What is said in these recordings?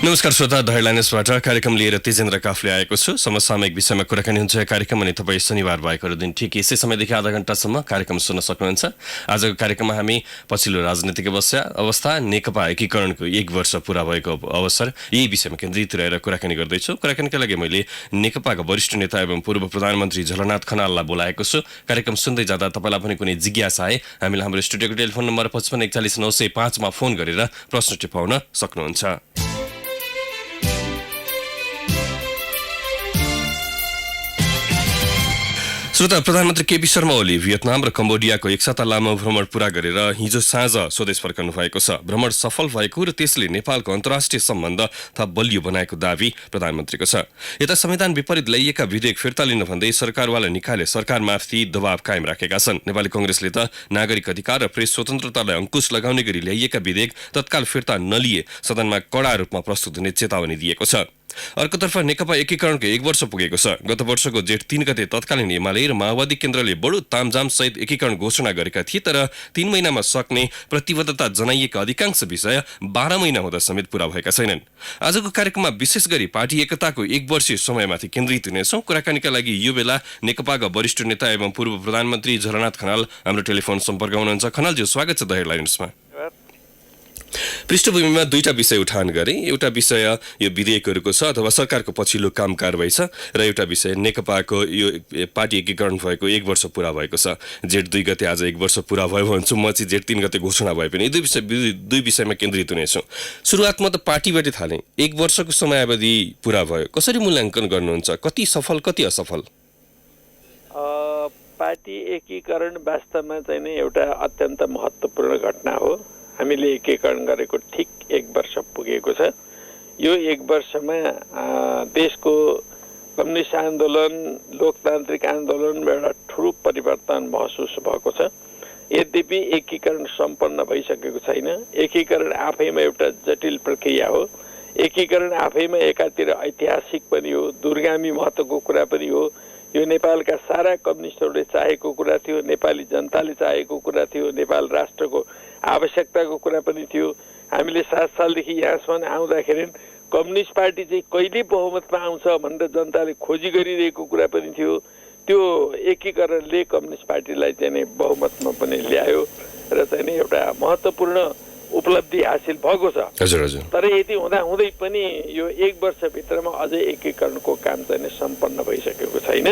नमस्कार श्रोता, धैर्य न्यूजबाट कार्यक्रम लिएर तेजेन्द्र काफले आएको छु। समसामयिक विषयमा कुराकानी हुन्छ कार्यक्रम अनि तपाईँ शनिबार भएको दिन ठिक यसै समयदेखि आधा घण्टासम्म कार्यक्रम सुन्न सक्नुहुन्छ। आजको कार्यक्रममा हामी पछिल्लो राजनीतिक अवस्था नेकपा एकीकरणको 1 वर्ष पूरा भएको अवसर यही विषयमा केन्द्रित रहेर कुराकानी गर्दैछु। कुराकानीका लागि मैले नेकपाका वरिष्ठ नेता एवं पूर्व प्रधानमन्त्री झलनाथ खनाललाई बोलाएको छु। कार्यक्रम सुन्दै जाँदा तपाईँलाई पनि कुनै जिज्ञासा आए हामीले हाम्रो स्टुडियोको टेलिफोन नम्बर 55 41 905 मा फोन गरेर प्रश्न टिपाउन सक्नुहुन्छ। श्रोता, प्रधानमन्त्री केपी शर्मा ओली भियतनाम र कम्बोडियाको 1 साता लामो भ्रमण पूरा गरेर हिजो साँझ स्वदेश फर्कनु भएको छ। भ्रमण सफल भएको र त्यसले नेपालको अन्तर्राष्ट्रिय सम्बन्ध थप बलियो बनाएको दावी प्रधानमन्त्रीको छ। यता संविधान विपरीत ल्याइएका विधेयक फिर्ता लिन भन्दै सरकारवाला निकायले सरकारमाथि दबाव कायम राखेका छन्। नेपाली कांग्रेसले त नागरिक अधिकार र प्रेस स्वतन्त्रतालाई अंकुश लगाउने गरी ल्याइएका विधेयक तत्काल फिर्ता नलिए सदनमा कडा रूपमा प्रस्तुत हुने चेतावनी दिएको छ। अर्कोतर्फ नेकपा एकीकरणको 1 वर्ष पुगेको छ। गत वर्षको जेठ 3 गते तत्कालीन एमाले र माओवादी केन्द्रले बडो तामझाम सहित एकीकरण घोषणा गरेका थिए, तर 3 महिनामा सक्ने प्रतिबद्धता जनाइएका अधिकांश विषय 12 महिना हुँदा समेत पूरा भएका छैनन्। आजको कार्यक्रममा विशेष गरी पार्टी एकताको 1 वर्षीय समयमाथि केन्द्रित हुनेछौँ। कुराकानीका लागि यो बेला नेकपाका वरिष्ठ नेता एवं पूर्व प्रधानमन्त्री झलनाथ खनाल हाम्रो टेलिफोन सम्पर्कमा हुनुहुन्छ। खनालज्यू, स्वागत छ धैर्य न्यूजमा। पृष्ठभूमिमा दुईटा विषय उठान गरे। एउटा विषय यो विधेयकहरूको छ अथवा सरकारको पछिल्लो काम कारबाही छ र एउटा विषय नेकपाको यो पार्टी एकीकरण भएको 1 वर्ष पूरा भएको छ। जेठ 2 गते आज 1 वर्ष पूरा भयो भन्छु म चाहिँ जेठ 3 गते घोषणा भए पनि दुई विषयमा केन्द्रित हुनेछु। सुरुवातमा त पार्टीबाट थालेँ। 1 वर्षको समयावधि पूरा भयो, कसरी मूल्याङ्कन गर्नुहुन्छ? कति सफल कति असफल? पार्टी एकीकरण वास्तवमा चाहिँ नै एउटा अत्यन्त महत्त्वपूर्ण घटना हो। हामीले एकीकरण गरेको ठिक 1 वर्ष पुगेको छ। यो 1 वर्षमा देशको कम्युनिस्ट आन्दोलन, लोकतान्त्रिक आन्दोलनमा एउटा ठुलो परिवर्तन महसुस भएको छ। यद्यपि एकीकरण सम्पन्न भइसकेको छैन। एकीकरण आफैमा एउटा जटिल प्रक्रिया हो। एकीकरण आफैमा एकातिर ऐतिहासिक पनि हो, दूरगामी महत्त्वको कुरा पनि हो। यो नेपालका सारा कम्युनिस्टहरूले चाहेको कुरा थियो, नेपाली जनताले चाहेको कुरा थियो, नेपाल राष्ट्रको आवश्यकताको कुरा पनि थियो। हामीले 7 सालदेखि यहाँसम्म आउँदाखेरि कम्युनिस्ट पार्टी चाहिँ कहिले बहुमतमा आउँछ भनेर जनताले खोजी गरिरहेको कुरा पनि थियो। त्यो एकीकरणले कम्युनिस्ट पार्टीलाई चाहिँ नै बहुमतमा पनि ल्यायो र चाहिँ नै एउटा महत्त्वपूर्ण उपलब्धि हासिल भएको छ। तर यति हुँदाहुँदै पनि यो 1 वर्षभित्रमा अझै एकीकरणको काम चाहिँ सम्पन्न भइसकेको छैन।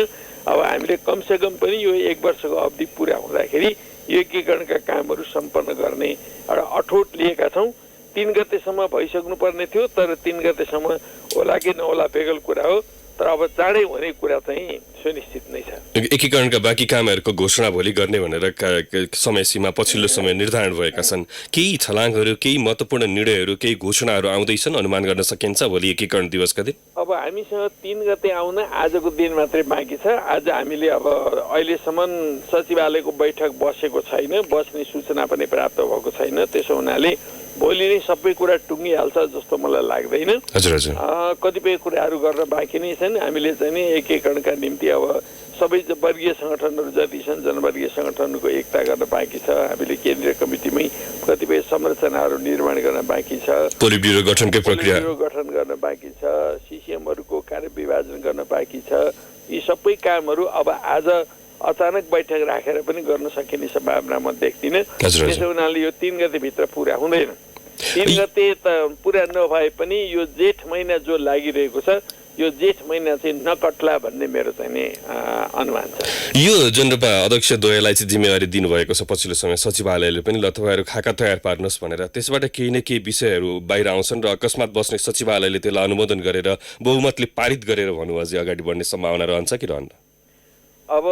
अब हामीले कमसेकम पनि यो 1 वर्षको अवधि पुरा हुँदाखेरि एकीकरणका कामहरू सम्पन्न गर्ने एउटा अठोट लिएका छौँ। 3 गतेसम्म भइसक्नु पर्ने थियो, तर 3 गतेसम्म होला कि नहोला बेगल कुरा हो। तर अब चाँडै हुने कुरा चाहिँ सुनिश्चित नै छ। एकीकरणका बाँकी कामहरूको घोषणा भोलि गर्ने भनेर समय सीमा पछिल्लो समय निर्धारण भएका छन्। केही छलाङहरू, केही महत्त्वपूर्ण निर्णयहरू, केही घोषणाहरू आउँदैछन्, अनुमान गर्न सकिन्छ भोलि एकीकरण दिवसका दिन? अब हामीसँग 3 गते आउन आजको दिन मात्रै बाँकी छ। आज हामीले अब अहिलेसम्म सचिवालयको बैठक बसेको छैन, बस्ने सूचना पनि प्राप्त भएको छैन। त्यसो हुनाले भोलि नै सबै कुरा टुङ्गिहाल्छ जस्तो मलाई लाग्दैन। कतिपय कुराहरू गर्न बाँकी नै छन्। हामीले चाहिँ नि एकीकरणका निम्ति अब सबै वर्गीय सङ्गठनहरू जति छन् जनवर्गीय सङ्गठनहरूको एकता गर्न बाँकी छ। हामीले केन्द्रीय कमिटीमै कतिपय संरचनाहरू निर्माण गर्न बाँकी छ। पोलिट ब्युरो गठनकै प्रक्रिया गठन गर्न बाँकी छ। सिसिएमहरूको कार्य विभाजन गर्न बाँकी छ। यी सबै कामहरू अब आज अचानक बैठक राखेर पनि गर्न सकिने सम्भावना म देख्दिनँ। त्यसो हुनाले यो 3 गतेभित्र पुरा हुँदैन। 3 गते त पुरा नभए पनि यो जेठ महिना जो लागिरहेको छ, यो जेठ महिना चाहिँ नकट्ला भन्ने मेरो चाहिँ नि अनुमान छ। यो जुन अध्यक्षद्वयलाई चाहिँ जिम्मेवारी दिनुभएको छ पछिल्लो समय सचिवालयले पनि, ल तपाईँहरू खाका तयार पार्नुहोस् भनेर, त्यसबाट केही न केही विषयहरू बाहिर आउँछन् र अकस्मात बस्ने सचिवालयले त्यसलाई अनुमोदन गरेर बहुमतले पारित गरेर भन्नु अझै अगाडि बढ्ने सम्भावना रहन्छ कि रहन्न? अब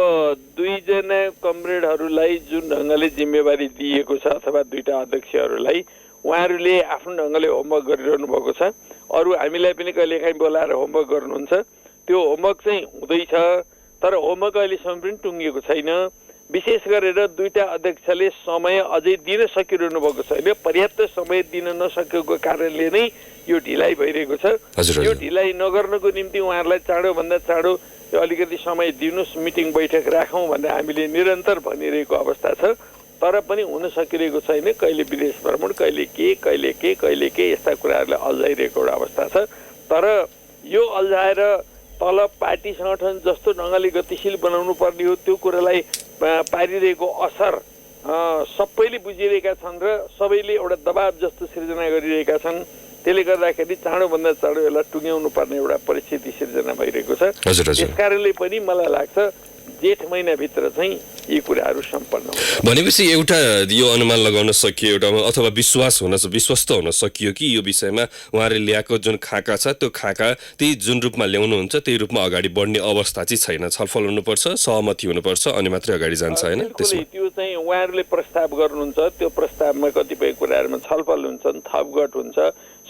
2 जना कमरेडहरूलाई जुन ढङ्गले जिम्मेवारी दिएको छ अथवा 2टा अध्यक्षहरूलाई उहाँहरूले आफ्नो ढङ्गले होमवर्क गरिरहनु भएको छ। अरू हामीलाई पनि कहिलेकाहीँ बोलाएर होमवर्क गर्नुहुन्छ। त्यो होमवर्क चाहिँ हुँदैछ, तर होमवर्क अहिलेसम्म पनि टुङ्गिएको छैन। विशेष गरेर 2टा अध्यक्षले समय अझै दिन सकिरहनु भएको छैन। पर्याप्त समय दिन नसकेको कारणले नै यो ढिलाइ भइरहेको छ। यो ढिलाइ नगर्नको निम्ति उहाँहरूलाई चाँडोभन्दा चाँडो अलिकति समय दिनुहोस्, मिटिङ बैठक राखौँ भनेर हामीले निरन्तर भनिरहेको अवस्था छ। तर पनि हुन सकिरहेको छैन। कहिले विदेश भ्रमण, कहिले के यस्ता कुराहरूले अल्झाइरहेको एउटा अवस्था छ। तर यो अल्झाएर तल पार्टी सङ्गठन जस्तो ढङ्गले गतिशील बनाउनु पर्ने हो, त्यो कुरालाई पारिरहेको असर सबैले बुझिरहेका छन् र सबैले एउटा दबाब जस्तो सिर्जना गरिरहेका छन्। त्यसले गर्दाखेरि चाँडोभन्दा चाँडो यसलाई टुङ्ग्याउनु पर्ने एउटा परिस्थिति सिर्जना भइरहेको छ। त्यस कारणले पनि मलाई लाग्छ जेठ महिनाभित्र चाहिँ यी कुराहरू सम्पन्न हुन्छ। भनेपछि एउटा यो अनुमान लगाउन सकियो, एउटा अथवा विश्वस्त हुन सकियो कि यो विषयमा उहाँहरूले ल्याएको जुन खाका छ त्यो खाका त्यही जुन रूपमा ल्याउनुहुन्छ त्यही रूपमा अगाडि बढ्ने अवस्था चाहिँ छैन। छलफल हुनुपर्छ, सहमति हुनुपर्छ, अनि मात्रै अगाडि जान्छ होइन। त्यो चाहिँ उहाँहरूले प्रस्ताव गर्नुहुन्छ, त्यो प्रस्तावमा कतिपय कुराहरूमा छलफल हुन्छन्, थपघट हुन्छ,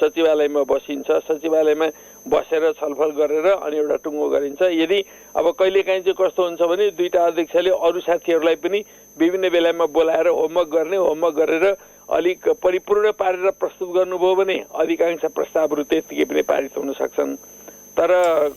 सचिवालयमा बसिन्छ, सचिवालयमा बसेर छलफल गरेर अनि एउटा टुङ्गो गरिन्छ। यदि अब कहिलेकाहीँ चाहिँ कस्तो हुन्छ भने दुईटा अध्यक्षले अरू साथीहरूलाई पनि विभिन्न बेलामा बोलाएर होमवर्क गरेर अलिक परिपूर्ण पारेर प्रस्तुत गर्नुभयो भने अधिकांश प्रस्तावहरू त्यतिकै पनि पारित हुन सक्छन्। तर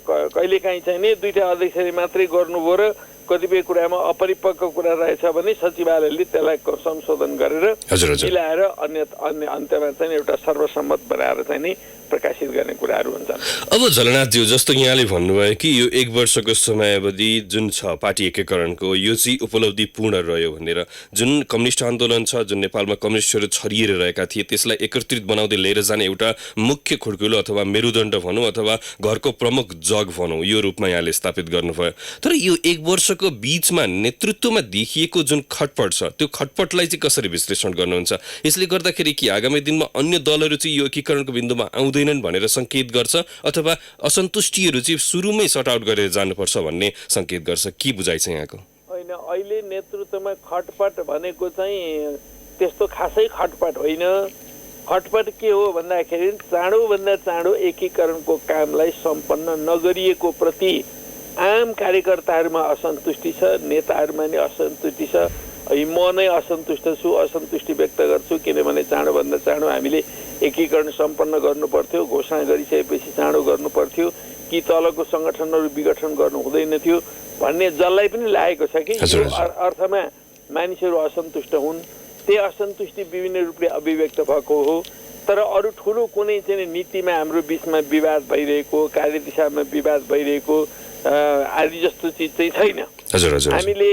कहिलेकाहीँ चाहिँ नि दुईटा अध्यक्षले मात्रै गर्नुभयो र कतिपय कुरामा अपरिपक्व कुरा रहेछ भने सचिवालयले त्यसलाई संशोधन गरेर मिलाएर अन्य अन्त्यमा चाहिँ एउटा सर्वसम्मत बनाएर चाहिँ नि प्रकाशित गर्ने कुराहरू हुन्छन्। अब झलनाथज्यू, जस्तो यहाँले भन्नुभयो कि यो 1 वर्षको समयावधि जुन छ पार्टी एकीकरणको यो चाहिँ उपलब्धिपूर्ण रह्यो भनेर, जुन कम्युनिस्ट आन्दोलन छ, जुन नेपालमा कम्युनिस्टहरू छरिएर रहेका थिए त्यसलाई एकत्रित बनाउँदै लिएर जाने एउटा मुख्य खुड्किलो अथवा मेरुदण्ड भनौँ अथवा घरको प्रमुख जग भनौँ, यो रूपमा यहाँले स्थापित गर्नुभयो। तर यो 1 वर्षको बीचमा नेतृत्वमा देखिएको जुन खटपट छ त्यो खटपटलाई चाहिँ कसरी विश्लेषण गर्नुहुन्छ? यसले गर्दाखेरि कि आगामी दिनमा अन्य दलहरू चाहिँ यो एकीकरणको बिन्दुमा आउँदैनन् भनेर सङ्केत गर्छ अथवा असन्तुष्टिहरू चाहिँ सुरुमै सर्ट आउट गरेर जानुपर्छ भन्ने सङ्केत गर्छ? के बुझाइ छ यहाँको? होइन, अहिले नेतृत्वमा खटपट भनेको चाहिँ त्यस्तो खासै खटपट होइन। खटपट के हो भन्दाखेरि चाँडोभन्दा चाँडो एकीकरणको कामलाई सम्पन्न नगरिएको प्रति आम कार्यकर्ताहरूमा असन्तुष्टि छ, नेताहरूमा नि असन्तुष्टि छ। म नै असन्तुष्ट छु, असन्तुष्टि व्यक्त गर्छु, किनभने चाँडोभन्दा चाँडो हामीले एकीकरण सम्पन्न गर्नुपर्थ्यो, घोषणा गरिसकेपछि चाँडो गर्नुपर्थ्यो कि तलको सङ्गठनहरू विघटन गर्नु हुँदैन थियो भन्ने जसलाई पनि लागेको छ कि यो अर्थमा मानिसहरू असन्तुष्ट हुन्। त्यही असन्तुष्टि विभिन्न रूपले अभिव्यक्त भएको हो। तर अरू ठुलो कुनै चाहिँ नीतिमा हाम्रो बिचमा विवाद भइरहेको, कार्यदिशामा विवाद भइरहेको आदि जस्तो चिज चाहिँ छैन। हामीले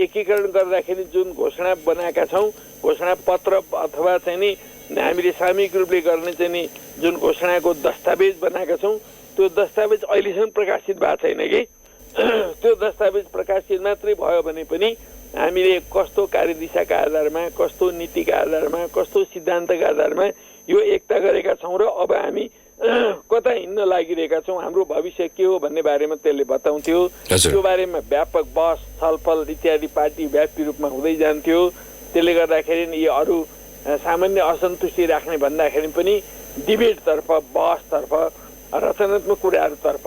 एकीकरण गर्दाखेरि जुन घोषणा बनाएका छौँ, घोषणा पत्र अथवा चाहिँ नि हामीले सामूहिक रूपले गर्ने चाहिँ नि जुन घोषणाको दस्तावेज बनाएका छौँ त्यो दस्तावेज अहिलेसम्म प्रकाशित भएको छैन कि त्यो दस्तावेज प्रकाशित मात्रै भयो भने पनि हामीले कस्तो कार्यदिशाका आधारमा, कस्तो नीतिका आधारमा, कस्तो सिद्धान्तका आधारमा यो एकता गरेका छौँ र अब हामी कता हिँड्न लागिरहेका छौँ, हाम्रो भविष्य के हो भन्ने बारेमा त्यसले बताउँथ्यो। त्यो बारेमा व्यापक बहस छलफल इत्यादि पार्टी व्यापी रूपमा हुँदै जान्थ्यो। त्यसले गर्दाखेरि यी अरू सामान्य असन्तुष्टि राख्ने भन्दाखेरि पनि डिबेटतर्फ, बहसतर्फ, रचनात्मक कुराहरूतर्फ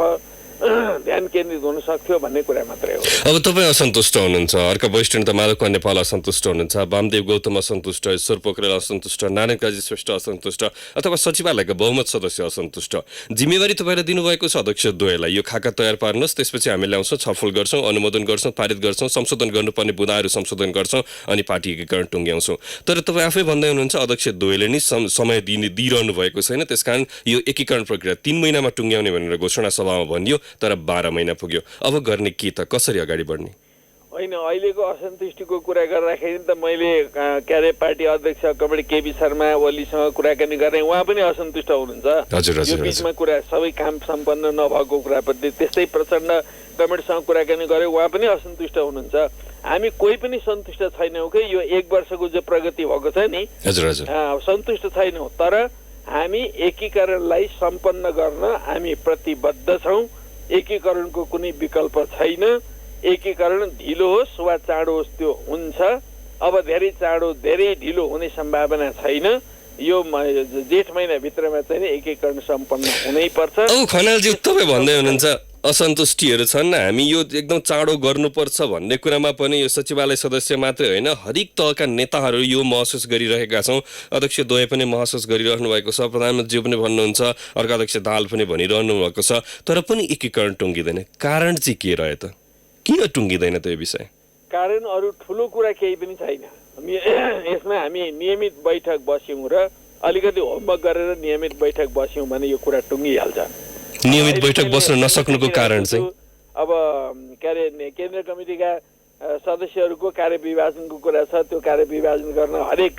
ध्यान केन्द्रित हुन सक्थ्यो भन्ने कुरा मात्रै हो। अब तपाईँ असन्तुष्ट हुनुहुन्छ, अर्का वरिष्ठ नेता माधव नेपाल असन्तुष्ट हुनुहुन्छ, वामदेव गौतम असन्तुष्ट, ईश्वर पोखरेल असन्तुष्ट, नारायण काजी श्रेष्ठ असन्तुष्ट अथवा सचिवालयका बहुमत सदस्य असन्तुष्ट। जिम्मेवारी तपाईँलाई दिनुभएको छ अध्यक्ष द्वयलाई, यो खाका तयार पार्नुहोस्, त्यसपछि हामी ल्याउँछौँ, छलफल गर्छौँ, अनुमोदन गर्छौँ, पारित गर्छौँ, संशोधन गर्नुपर्ने बुँदाहरू संशोधन गर्छौँ अनि पार्टी एकीकरण टुङ्ग्याउँछौँ। तर तपाईँ आफै भन्दै हुनुहुन्छ अध्यक्ष द्वयले नै समय दिइरहनु भएको छैन, त्यसकारण यो एकीकरण प्रक्रिया 3 महिनामा टुङ्ग्याउने भनेर घोषणा सभामा भनियो तर 12 महिना पुग्यो। अब गर्ने के त, कसरी अगाडि बढ्ने? होइन, अहिलेको असन्तुष्टिको कुरा गर्दाखेरि त मैले के अरे पार्टी अध्यक्ष कमरेड केपी शर्मा ओलीसँग कुराकानी गरेँ, उहाँ पनि असन्तुष्ट हुनुहुन्छ। यो बिचमा कुरा सबै काम सम्पन्न नभएको कुराप्रति त्यस्तै प्रचण्ड कमरेडसँग कुराकानी गरेँ, उहाँ पनि असन्तुष्ट हुनुहुन्छ। हामी कोही पनि सन्तुष्ट छैनौँ कि यो 1 वर्षको जो प्रगति भएको छ नि, सन्तुष्ट छैनौँ। तर हामी एकीकरणलाई सम्पन्न गर्न हामी प्रतिबद्ध छौँ। एकीकरणको कुनै विकल्प छैन। एकीकरण ढिलो होस् वा चाँडो होस् त्यो हुन्छ। अब धेरै चाँडो धेरै ढिलो हुने सम्भावना छैन। यो जेठ महिनाभित्रमा चाहिँ एकीकरण सम्पन्न हुनै पर्छ। औ खनालजी, तपाईँ भन्दै हुनुहुन्छ असन्तुष्टिहरू छन्, हामी यो एकदम चाँडो गर्नुपर्छ भन्ने कुरामा पनि यो सचिवालय सदस्य मात्रै होइन हरेक तहका नेताहरू यो महसुस गरिरहेका छौँ। अध्यक्ष द्वय पनि महसुस गरिरहनु भएको छ, प्रधानमन्त्री पनि भन्नुहुन्छ, अर्का अध्यक्ष दाहाल पनि भनिरहनु भएको छ, तर पनि एकीकरण टुङ्गिँदैन। कारण चाहिँ के रह्यो त? किन टुङ्गिँदैन त यो विषय? कारण अरू ठुलो कुरा केही पनि छैन। हामी नियमित बैठक बस्यौँ र अलिकति होमवर्क गरेर नियमित बैठक बस्यौँ भने यो कुरा टुङ्गिहाल्छ। नियमित बैठक बस्न नसक्नुको कारण चाहिँ अब के अरे केन्द्रीय कमिटीका सदस्यहरूको कार्यविभाजनको कुरा छ। त्यो कार्यविभाजन गर्न हरेक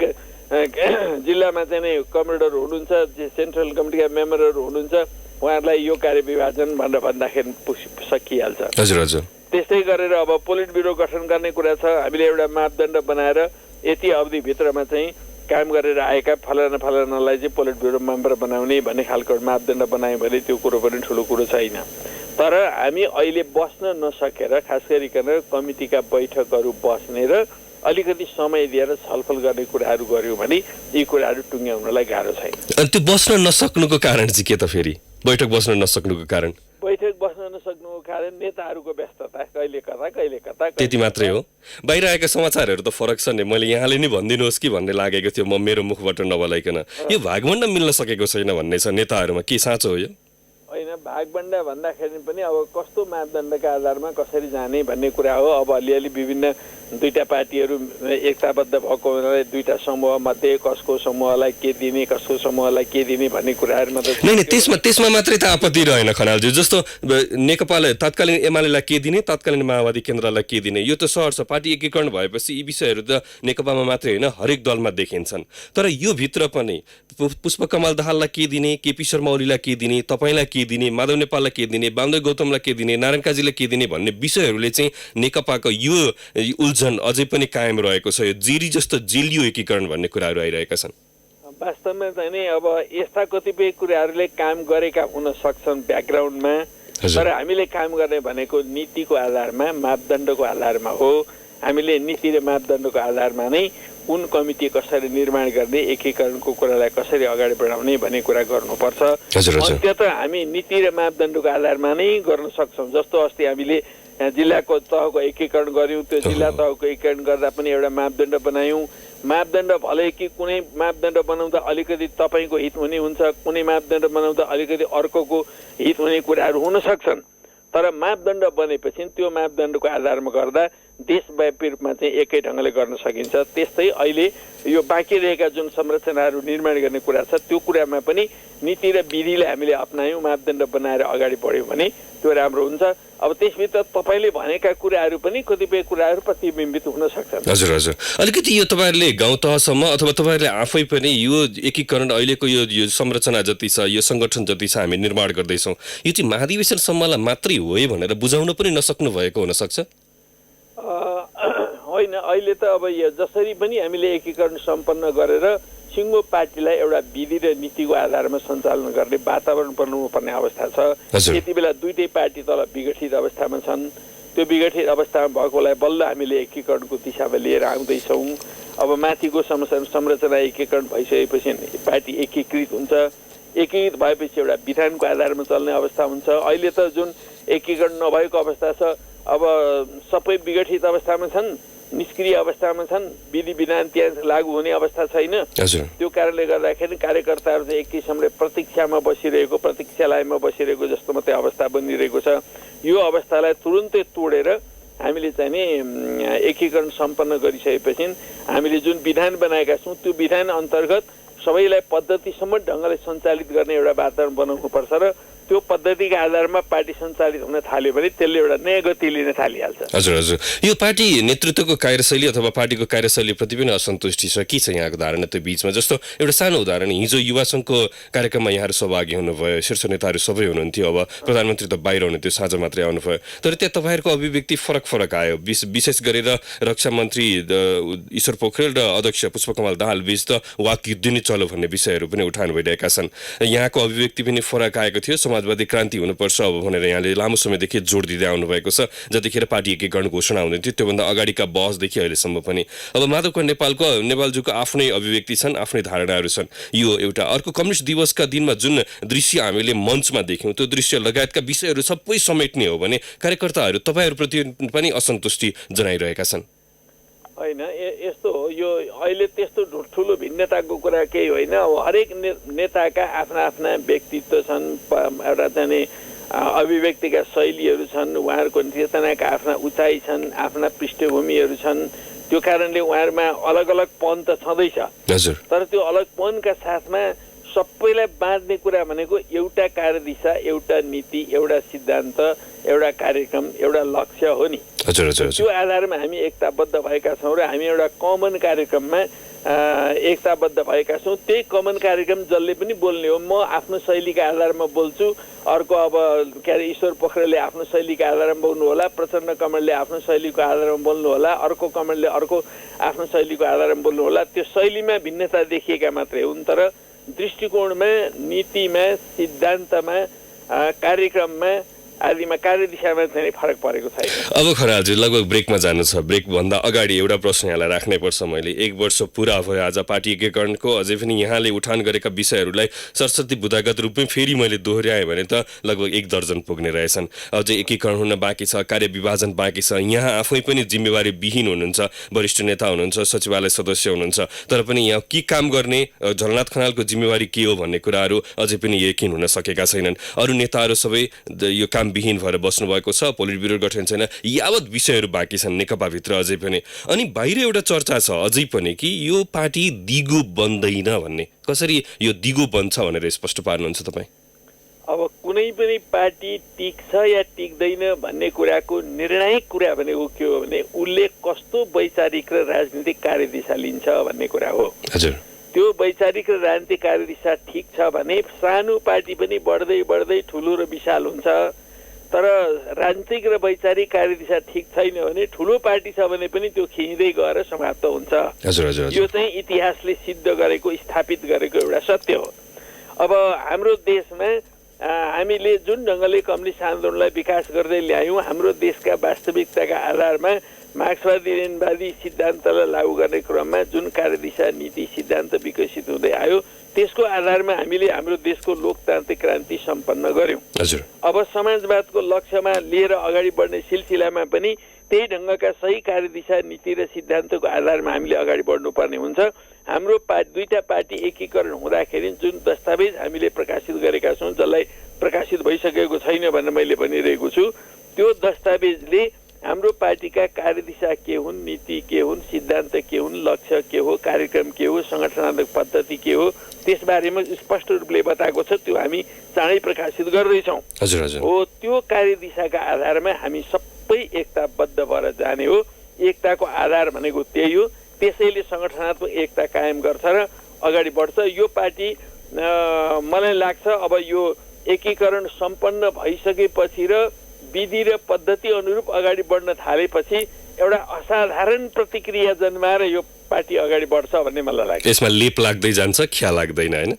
जिल्लामा चाहिँ नै कमिटिहरू हुनुहुन्छ, सेन्ट्रल कमिटीका मेम्बरहरू हुनुहुन्छ, उहाँहरूलाई यो कार्यविभाजन भनेर भन्दाखेरि सकिहाल्छ। हजुर हजुर। त्यस्तै गरेर अब पोलिट ब्युरो गठन गर्ने कुरा छ। हामीले एउटा मापदण्ड बनाएर यति अवधिभित्रमा चाहिँ काम गरेर आएका फलानालाई चाहिँ पोलिट ब्युरो मेम्बर बनाउने भन्ने खालको मापदण्ड बनायो भने त्यो कुरो पनि ठुलो कुरो छैन। तर हामी अहिले बस्न नसकेर खास गरिकन कमिटीका बैठकहरू बस्ने र अलिकति समय दिएर छलफल गर्ने कुराहरू गर्यौँ भने यी कुराहरू टुङ्ग्याउनलाई गाह्रो छैन। अनि त्यो बस्न नसक्नुको कारण चाहिँ के त फेरि? बैठक बस्न नसक्नुको कारण? बैठक बस्न नसक्नुको कारण नेताहरूको व्यस्तता, कहिले कता त्यति मात्रै हो। बाहिर आएका समाचारहरू त फरक छ नि। मैले यहाँले नि भनिदिनुहोस् कि भन्ने लागेको थियो म मेरो मुखबाट नबोलाइकन। यो भागभण्ड मिल्न सकेको छैन भन्ने छ नेताहरूमा, के साँचो हो यो? होइन, भागभण्ड भन्दाखेरि पनि अब कस्तो मापदण्डका आधारमा कसरी जाने भन्ने कुरा हो। अब अलिअलि विभिन्न दुईटा पार्टीहरू एकताबद्ध भएको हुनाले दुईटा समूह मध्ये कसको समूहलाई के दिने, कसको समूहलाई के दिने भन्ने कुराहरूमा त नै त्यसमा मात्रै त आपत्ति रहेन खनालजी। जस्तो नेकपाले तत्कालीन एमालेलाई के दिने, तत्कालीन माओवादी केन्द्रलाई के दिने, यो त सहर छ। पार्टी एकीकरण भएपछि यी विषयहरू त नेकपामा मात्रै होइन हरेक दलमा देखिन्छन्। तर यो भित्र पनि पुष्पकमल दाहाललाई के दिने, केपी शर्मा ओलीलाई के दिने, तपाईँलाई के दिने, माधव नेपाललाई के दिने, बामदेव गौतमलाई के दिने, नारायण काजीलाई के दिने भन्ने विषयहरूले चाहिँ नेकपाको यो उल्झन अझै पनि कायम रहेको छ। यो जिरी जस्तो जिलियो एकीकरण भन्ने कुराहरू आइरहेका छन्। वास्तवमा चाहिँ नि अब यस्ता कतिपय कुराहरूले काम गरेका हुन सक्छन् ब्याकग्राउन्डमा, तर हामीले काम गर्ने भनेको नीतिको आधारमा, मापदण्डको आधारमा हो। हामीले नीति र मापदण्डको आधारमा नै कुन कमिटी कसरी निर्माण गर्ने, एकीकरणको कुरालाई कसरी अगाडि बढाउने भन्ने कुरा गर्नुपर्छ। अन्त्यत हामी नीति र मापदण्डको आधारमा नै गर्न सक्छौँ। जस्तो अस्ति हामीले जिल्लाको तहको एकीकरण गर्यौँ, त्यो जिल्ला तहको एकीकरण गर्दा पनि एउटा मापदण्ड बनायौँ। मापदण्ड भले कि कुनै मापदण्ड बनाउँदा अलिकति तपाईँको हित हुने हुन्छ, कुनै मापदण्ड बनाउँदा अलिकति अर्कोको हित हुने कुराहरू हुन सक्छन्, तर मापदण्ड बनेपछि त्यो मापदण्डको आधारमा गर्दा देशव्यापी रूपमा चाहिँ एकै ढङ्गले गर्न सकिन्छ। त्यस्तै अहिले यो बाँकी रहेका जुन संरचनाहरू निर्माण गर्ने कुरा छ त्यो कुरामा पनि नीति र विधिलाई हामीले अपनायौँ, मापदण्ड बनाएर अगाडि बढ्यौँ भने त्यो राम्रो हुन्छ। अब त्यसभित्र तपाईँले भनेका कुराहरू पनि कतिपय कुराहरू प्रतिबिम्बित हुन सक्छन्। हजुर हजुर। अलिकति यो तपाईँहरूले गाउँ तहसम्म अथवा तपाईँहरूले आफै पनि यो एकीकरण अहिलेको यो संरचना जति छ, यो सङ्गठन जति छ हामी निर्माण गर्दैछौँ, यो चाहिँ महाधिवेशनसम्मलाई मात्रै हो है भनेर बुझाउन पनि नसक्नु भएको हुनसक्छ? होइन, अहिले त अब यो जसरी पनि हामीले एकीकरण सम्पन्न गरेर सिङ्गो पार्टीलाई एउटा विधि र नीतिको आधारमा सञ्चालन गर्ने वातावरण बनाउनुपर्ने अवस्था छ। यति बेला दुईटै पार्टी तल विघटित अवस्थामा छन्। त्यो विघटित अवस्थामा भएकोलाई बल्ल हामीले एकीकरणको दिशामा लिएर आउँदैछौँ। अब माथिको संरचना एकीकरण भइसकेपछि पार्टी एकीकृत हुन्छ। एकीकृत भएपछि एउटा विधानको आधारमा चल्ने अवस्था हुन्छ। अहिले त जुन एकीकरण नभएको अवस्था छ, अब सबै विघटित अवस्थामा छन्, निष्क्रिय अवस्थामा छन्, विधि विधान त्यहाँ लागू हुने अवस्था छैन। त्यो कारणले गर्दाखेरि कार्यकर्ताहरू चाहिँ एक किसिमले प्रतीक्षामा बसिरहेको, प्रतीक्षालयमा बसिरहेको जस्तो मात्रै अवस्था बनिरहेको छ। यो अवस्थालाई तुरुन्तै तोडेर हामीले चाहिँ नि एकीकरण सम्पन्न गरिसकेपछि हामीले जुन विधान बनाएका छौँ त्यो विधान अन्तर्गत सबैलाई पद्धतिसम्म ढङ्गले सञ्चालित गर्ने एउटा वातावरण बनाउनुपर्छ र त्यो पद्धतिका आधारमा पार्टी सञ्चालित हुन थाल्यो भने त्यसले एउटा नयाँ गति लिन थालिहाल्छ। हजुर हजुर। यो पार्टी नेतृत्वको कार्यशैली अथवा पार्टीको कार्यशैलीप्रति पनि असन्तुष्टि छ, के छ यहाँको धारणा त्यो बिचमा? जस्तो एउटा सानो उदाहरण, हिजो युवा सङ्घको कार्यक्रममा यहाँहरू सहभागी हुनुभयो, शीर्ष नेताहरू सबै हुनुहुन्थ्यो, अब प्रधानमन्त्री त बाहिर हुनुहुन्थ्यो, साँझ मात्रै आउनुभयो, तर त्यहाँ तपाईँहरूको अभिव्यक्ति फरक आयो। विशेष गरेर रक्षा मन्त्री ईश्वर पोखरेल र अध्यक्ष पुष्पकमल दाहाल बीच त वाकयुद्ध नै चलो भन्ने विषयहरू पनि उठान भइरहेका छन्। यहाँको अभिव्यक्ति पनि फरक आएको थियो, समाजवादी क्रान्ति हुनुपर्छ अब भनेर यहाँले लामो समयदेखि जोड दिँदै आउनुभएको छ। जतिखेर पार्टी एकीकरण घोषणा हुँदै थियो त्योभन्दा अगाडिका बहसदेखि अहिलेसम्म पनि अब माधव नेपालजुको आफ्नै अभिव्यक्ति छन्, आफ्नै धारणाहरू छन्। यो एउटा अर्को कम्युनिस्ट दिवसका दिनमा जुन दृश्य हामीले मञ्चमा देख्यौँ त्यो दृश्य लगायतका विषयहरू सबै समेट्ने हो भने कार्यकर्ताहरू तपाईँहरूप्रति पनि असन्तुष्टि जनाइरहेका छन्। होइन, यस्तो हो, यो अहिले त्यस्तो ठुलो भिन्नताको कुरा केही होइन। अब हरेक नेताका आफ्ना आफ्ना व्यक्तित्व छन्, एउटा चाहिँ अभिव्यक्तिका शैलीहरू छन्, उहाँहरूको चेतनाका आफ्ना उचाइ छन्, आफ्ना पृष्ठभूमिहरू छन्। त्यो कारणले उहाँहरूमा अलग अलग पन त छँदैछ, हजुर तर त्यो अलग पनका साथमा सबैलाई बाँध्ने कुरा भनेको एउटा कार्यदिशा, एउटा नीति, एउटा सिद्धान्त, एउटा कार्यक्रम, एउटा लक्ष्य हो नि। हजुर हजुर त्यो आधारमा हामी एकताबद्ध भएका छौँ र हामी एउटा कमन कार्यक्रममा एकताबद्ध भएका छौँ। त्यही कमन कार्यक्रम जसले पनि बोल्ने हो। म आफ्नो शैलीका आधारमा बोल्छु, अर्को अब के अरे ईश्वर पोखरेलले आफ्नो शैलीका आधारमा बोल्नु होला, प्रचण्ड कमलले आफ्नो शैलीको आधारमा बोल्नु होला, अर्को कमलले अर्को आफ्नो शैलीको आधारमा बोल्नु होला। त्यो शैलीमा भिन्नता देखिएका मात्रै हुन्, तर दृष्टिकोणमा, नीतिमा, सिद्धान्तमा, कार्यक्रममा आदिमा, कार्यदिशामा चाहिँ फरक परेको छैन। अब खनालजी लगभग ब्रेकमा जानु छ। ब्रेकभन्दा अगाडि एउटा प्रश्न यहाँलाई राख्नै पर्छ मैले। 1 वर्ष पुरा भयो आज पार्टी एकीकरणको, अझै पनि यहाँले उठान गरेका विषयहरूलाई सरस्वती बुदागत रूपमै फेरि मैले दोहोऱ्याएँ भने त लगभग 1 दर्जन पुग्ने रहेछन्। अझै एकीकरण हुन बाँकी छ, कार्य विभाजन बाँकी छ। यहाँ आफै पनि जिम्मेवारी विहीन हुनुहुन्छ, वरिष्ठ नेता हुनुहुन्छ, सचिवालय सदस्य हुनुहुन्छ, तर पनि यहाँ के काम गर्ने, झलनाथ खनालको जिम्मेवारी के हो भन्ने कुराहरू अझै पनि यकिन हुन सकेका छैनन्। अरू नेताहरू सबै यो काम विहीन भएर बस्नुभएको छ, पोलिट ब्युरो गठन छैन, यावत विषयहरू बाँकी छन् नेकपाभित्र अझै पनि। अनि बाहिर एउटा चर्चा छ अझै पनि कि यो पार्टी दिगो बन्दैन भन्ने। कसरी यो दिगो बन्छ भनेर स्पष्ट पार्नुहुन्छ तपाईँ? अब कुनै पनि पार्टी टिक्छ या टिक्दैन भन्ने कुराको निर्णायक कुरा भनेको के हो भने उसले कस्तो वैचारिक र राजनीतिक कार्यदिशा लिन्छ भन्ने कुरा हो। हजुर, त्यो वैचारिक र राजनीतिक कार्यदिशा ठिक छ भने सानो पार्टी पनि बढ्दै बढ्दै ठुलो र विशाल हुन्छ, तर राजनीतिक र वैचारिक कार्यदिशा ठिक छैन भने ठुलो पार्टी छ भने पनि त्यो खिच्दै गएर समाप्त हुन्छ। यो चाहिँ इतिहासले सिद्ध गरेको, स्थापित गरेको एउटा सत्य हो। अब हाम्रो देशमा हामीले जुन ढङ्गले कम्युनिस्ट आन्दोलनलाई विकास गर्दै ल्यायौँ, हाम्रो देशका वास्तविकताका आधारमा मार्क्सवादी लेनिनवादी सिद्धान्तलाई लागू गर्ने क्रममा जुन कार्यदिशा, नीति, सिद्धान्त विकसित हुँदै आयो, त्यसको आधारमा हामीले हाम्रो देशको लोकतान्त्रिक क्रान्ति सम्पन्न गर्यौँ। हजुर, अब समाजवादको लक्ष्यमा लिएर अगाडि बढ्ने सिलसिलामा पनि त्यही ढङ्गका सही कार्यदिशा, नीति र सिद्धान्तको आधारमा हामीले अगाडि बढ्नुपर्ने हुन्छ। हाम्रो दुईटा पार्टी एकीकरण हुँदाखेरि जुन दस्तावेज हामीले प्रकाशित गरेका छौँ, जसलाई प्रकाशित भइसकेको छैन भनेर मैले भनिरहेको छु, त्यो दस्तावेजले हाम्रो पार्टीका कार्यदिशा के हुन्, नीति के हुन्, सिद्धान्त के हुन्, लक्ष्य के हो, कार्यक्रम के हो, सङ्गठनात्मक पद्धति के हो, त्यसबारेमा स्पष्ट रूपले बताएको छ। त्यो हामी चाँडै प्रकाशित गर्दैछौँ। हजुर हजुर, हो त्यो कार्यदिशाका आधारमा हामी सबै एकताबद्ध भएर जाने हो। एकताको आधार भनेको त्यही हो। त्यसैले सङ्गठनात्मक एकता कायम गर्छ र अगाडि बढ्छ। यो पार्टी मलाई लाग्छ अब यो एकीकरण सम्पन्न भइसकेपछि र विधि र पद्धति अनुरूप अगाडि बढ्न थालेपछि एउटा असाधारण प्रतिक्रिया जन्माएर यो पार्टी अगाडि बढ्छ भन्ने मलाई लाग्छ। यसमा लेप लाग्दै जान्छ, ख्या लाग्दैन हैन?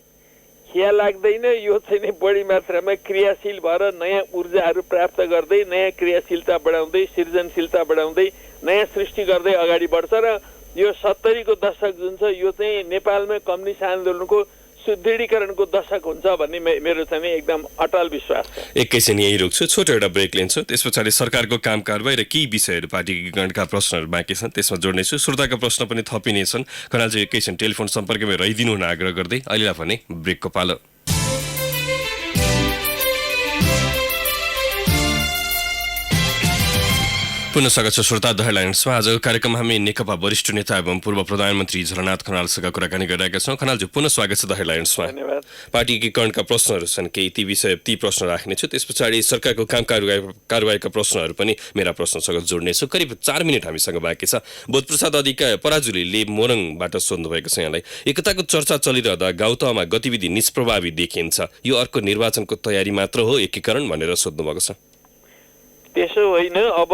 ख्या लाग्दैन। यो चाहिँ नि बढी मात्रामा क्रियाशील भएर नयाँ ऊर्जाहरू प्राप्त गर्दै, नयाँ क्रियाशीलता बढाउँदै, सृजनशीलता बढाउँदै, नयाँ सृष्टि गर्दै अगाडि बढ्छ र यो 70 को दशक जुन छ यो चाहिँ नेपालमा कम्युनिस्ट आन्दोलनको सुदृढीकरणको दशक हुन्छ भन्ने मेरो चाहिँ एकदम अटल विश्वास छ। एकैछिन यही रोक्छु, छोटो एउटा ब्रेक लिन्छु। त्यस पछाडि सरकारको काम कारबाही र केही विषयहरू पार्टी एकीकरणका प्रश्नहरू बाँकी छन्, त्यसमा जोड्नेछु। श्रोताका प्रश्न पनि थपिनेछन्। खनालजी एकैछिन टेलिफोन सम्पर्कमै रहिदिनु हुन आग्रह गर्दै अहिलेलाई भने ब्रेकको पालो। पुनः स्वागत छ श्रोता द हेडलाइन्समा। आजको कार्यक्रममा हामी नेकपा वरिष्ठ नेता एवं पूर्व प्रधानमन्त्री झलनाथ खनालसँग कुराकानी गरिरहेका छौँ। खनालजी पुनः स्वागत छ द हेडलाइन्समा। धन्यवाद। पार्टी एकीकरणका प्रश्नहरू छन् केही, ती प्रश्न राख्नेछु। त्यस पछाडि सरकारको काम कारबाहीका प्रश्नहरू पनि मेरा प्रश्नसँग जोड्नेछु। करिब 4 मिनट हामीसँग बाँकी छ। बोधप्रसाद अधिकारी पराजुलीले मोरङबाट सोध्नु भएको छ यहाँलाई। एकताको चर्चा चलिरहँदा गाउँतहमा गतिविधि निष्प्रभावी देखिन्छ, यो अर्को निर्वाचनको तयारी मात्र हो एकीकरण भनेर सोध्नु भएको छ। त्यसो होइन। अब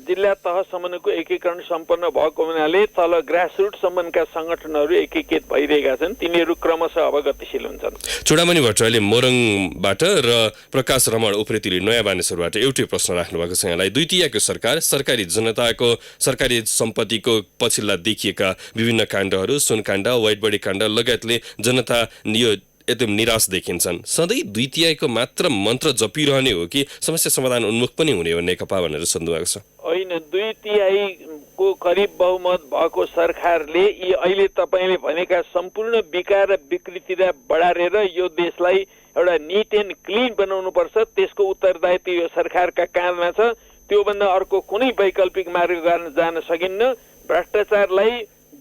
जिल्ला तहसम्मको एकीकरण सम्पन्न भएको हुनाले तल ग्रासरुटसम्मका सङ्गठनहरू एकीकृत भइरहेका छन्, तिनीहरू क्रमशः अब गतिशील हुन्छन्। चुडामणि भट्टराईले मोरङबाट र प्रकाश रमण उप्रेतीले नयाँ बानेश्वरबाट एउटै प्रश्न राख्नु भएको छ यहाँलाई। दुईटियाको सरकार सरकारी जनताको सरकारी सम्पत्तिको पछिल्ला देखिएका विभिन्न काण्डहरू, सुनकाण्ड, वाइटबडी काण्ड लगायतले जनता यो एकदम निराश देखिन्छन्। सधैँ दुईटियाको मात्र मन्त्र जपिरहने हो कि समस्या समाधान उन्मुख पनि हुने हो नेकपा भनेर सोध्नु भएको छ। होइन, 2/3 करिब बहुमत भएको सरकारले यी अहिले तपाईँले भनेका सम्पूर्ण विकार र विकृतिलाई बढारेर यो देशलाई एउटा निट एन्ड क्लिन बनाउनु पर्छ, त्यसको उत्तरदायित्व यो सरकारका काँधमा छ। त्योभन्दा अर्को कुनै वैकल्पिक मार्ग गर्न जान सकिन्न। भ्रष्टाचारलाई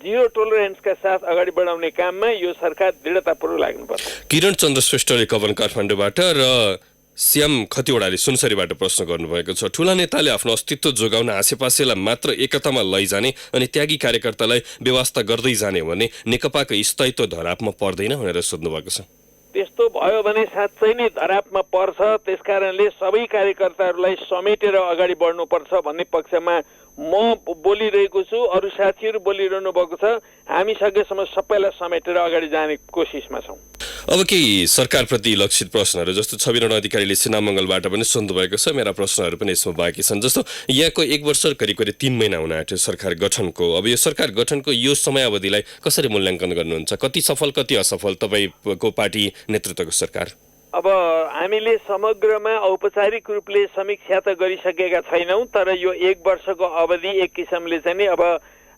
जिरो टोलरेन्सका साथ अगाडि बढाउने काममा यो सरकार दृढतापूर्वक लाग्नुपर्छ। किरण चन्द्र श्रेष्ठले कवन काठमाडौँबाट र श्याम खतिवडाले सुनसरीबाट प्रश्न गर्नुभएको छ। ठूला नेताले आफ्नो अस्तित्व जोगाउन आसेपासेलाई मात्र एकतामा लैजाने अनि त्यागी कार्यकर्तालाई व्यवस्था गर्दै जाने भने नेकपाको स्थायित्व धरापमा पर्दैन भनेर सोध्नु भएको छ। त्यस्तो भयो भने साँच्चै नै धरापमा पर्छ। त्यसकारणले सबै कार्यकर्ताहरूलाई समेटेर अगाडि बढ्नुपर्छ भन्ने पक्षमा म बोलिरहेको छु, अरू साथीहरू बोलिरहनु भएको छ। हामी सकेसम्म सबैलाई समेटेर अगाडि जाने कोसिसमा छौँ। अब केही सरकारप्रति लक्षित प्रश्नहरू जस्तो छविरण अधिकारीले सिनामङ्गलबाट पनि सोध्नु भएको छ। मेरा प्रश्नहरू पनि यसमा बाँकी छन्। जस्तो यहाँको 1 वर्ष करिब 3 महिना हुन आँट्यो सरकार गठनको। अब यो सरकार गठनको यो समयावधिलाई कसरी मूल्याङ्कन गर्नुहुन्छ? कति सफल कति असफल तपाईँको पार्टी नेतृत्वको सरकार? अब हामीले समग्रमा औपचारिक रूपले समीक्षा त गरिसकेका छैनौँ, तर यो 1 वर्षको अवधि एक किसिमले चाहिँ नि अब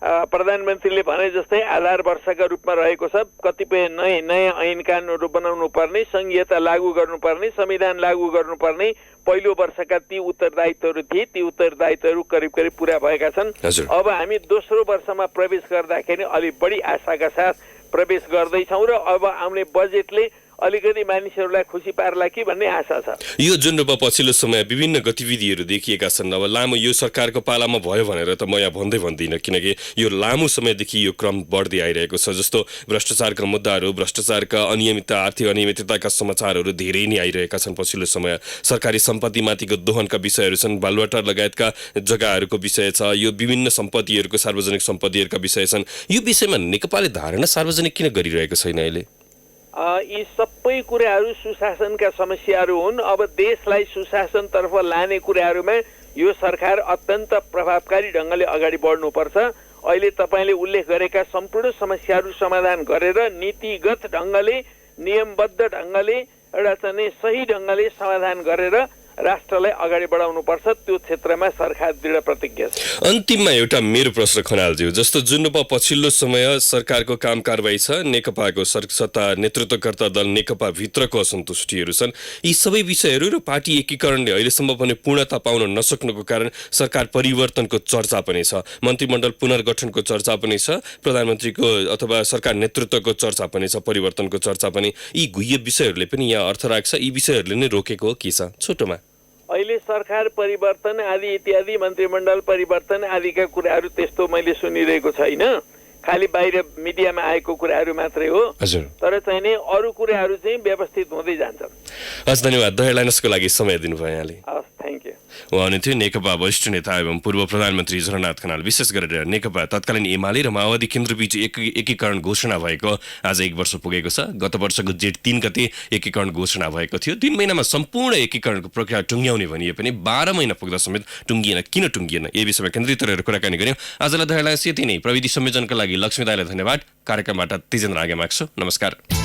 प्रधानमन्त्रीले भने जस्तै आधार वर्षका रूपमा रहेको छ। कतिपय नयाँ ऐन कानुनहरू बनाउनु पर्ने, संघीयता लागू गर्नुपर्ने, संविधान लागू गर्नुपर्ने पहिलो वर्षका ती उत्तरदायित्वहरू थिए। ती उत्तरदायित्वहरू करिब पुरा भएका छन्। अब हामी दोस्रो वर्षमा प्रवेश गर्दाखेरि अलि बढी आशाका साथ प्रवेश गर्दैछौँ र अब आउने बजेटले अलिकति मानिसहरूलाई खुसी पार्ला कि भन्ने आशा छ। यो जुन रूपमा पछिल्लो समय विभिन्न गतिविधिहरू देखिएका छन्, अब लामो यो सरकारको पालामा भयो भनेर त म यहाँ भन्दिनँ, किनकि यो लामो समयदेखि यो क्रम बढ्दै आइरहेको छ। जस्तो भ्रष्टाचारका मुद्दाहरू, भ्रष्टाचारका अनियमितता, आर्थिक अनियमितताका समाचारहरू धेरै नै आइरहेका छन् पछिल्लो समय। सरकारी सम्पत्तिमाथिको दोहनका विषयहरू छन्, बालुवाटार लगायतका जग्गाहरूको विषय छ, यो विभिन्न सम्पत्तिहरूको सार्वजनिक सम्पत्तिहरूका विषय छन्। यो विषयमा नेकपाले धारणा सार्वजनिक किन गरिरहेको छैन अहिले? यी सबै कुराहरू सुशासनका समस्याहरू हुन्। अब देशलाई सुशासनतर्फ लाने कुराहरूमा यो सरकार अत्यन्त प्रभावकारी ढङ्गले अगाडि बढ्नुपर्छ। अहिले तपाईँले उल्लेख गरेका सम्पूर्ण समस्याहरू समाधान गरेर नीतिगत ढङ्गले, नियमबद्ध ढङ्गले, एउटा चाहिँ सही ढङ्गले समाधान गरेर राष्ट्रलाई अगाडि बढाउनुपर्छ। त्यो क्षेत्रमा सरकार दृढ प्रतिज्ञ छ। अन्तिममा एउटा मेरो प्रश्न खनालज्यू, जस्तो जुन रूपमा पछिल्लो समय सरकारको काम कारबाही छ, नेकपाको सत्ता नेतृत्वकर्ता दल नेकपा भित्रको असन्तुष्टिहरू छन्, यी सबै विषयहरू र पार्टी एकीकरणले अहिलेसम्म पनि पूर्णता पाउन नसक्नुको कारण सरकार परिवर्तनको चर्चा पनि छ, मन्त्रीमण्डल पुनर्गठनको चर्चा पनि छ, प्रधानमन्त्रीको अथवा सरकार नेतृत्वको चर्चा पनि छ, परिवर्तनको चर्चा पनि। यी गुह्य विषयहरूले पनि यहाँ अर्थ राख्छ। यी विषयहरूले नै रोकेको हो के छ छोटोमा? अहिले सरकार परिवर्तन आदि इत्यादि, मन्त्रीमण्डल परिवर्तन आदिका कुराहरू त्यस्तो मैले सुनिरहेको छैन। खालि बाहिर मिडियामा आएको कुराहरू मात्रै हो। तर चाहिँ नि अरू कुराहरू चाहिँ व्यवस्थित हुँदै जान्छन्। हस्, धन्यवाद। द हेडलाइन्सको लागि समय दिनुभयो यहाँले। हस्, थ्याङ्क यू। उहाँ हुनुहुन्थ्यो नेकपा वरिष्ठ नेता एवं पूर्व प्रधानमन्त्री झलनाथ खनाल। विशेष गरेर नेकपा तत्कालीन एमाले र माओवादी केन्द्रबीच एकीकरण घोषणा भएको आज 1 वर्ष पुगेको छ। गत वर्षको जेठ 3 गते एकीकरण घोषणा भएको थियो। 3 महिनामा सम्पूर्ण एकीकरणको प्रक्रिया टुङ्ग्याउने भनिए पनि 12 महिना पुग्दा समेत टुङ्गिएन। किन टुङ्गिएन, यही विषयमा केन्द्रित रहेर कुराकानी गर्यौँ। आजलाई द हेडलाइन्स यति नै। प्रविधि संयोजनका लागि लक्ष्मी दाइलाई धन्यवाद। कार्यक्रमबाट तिजेन्द्र आगे माग्छु। नमस्कार।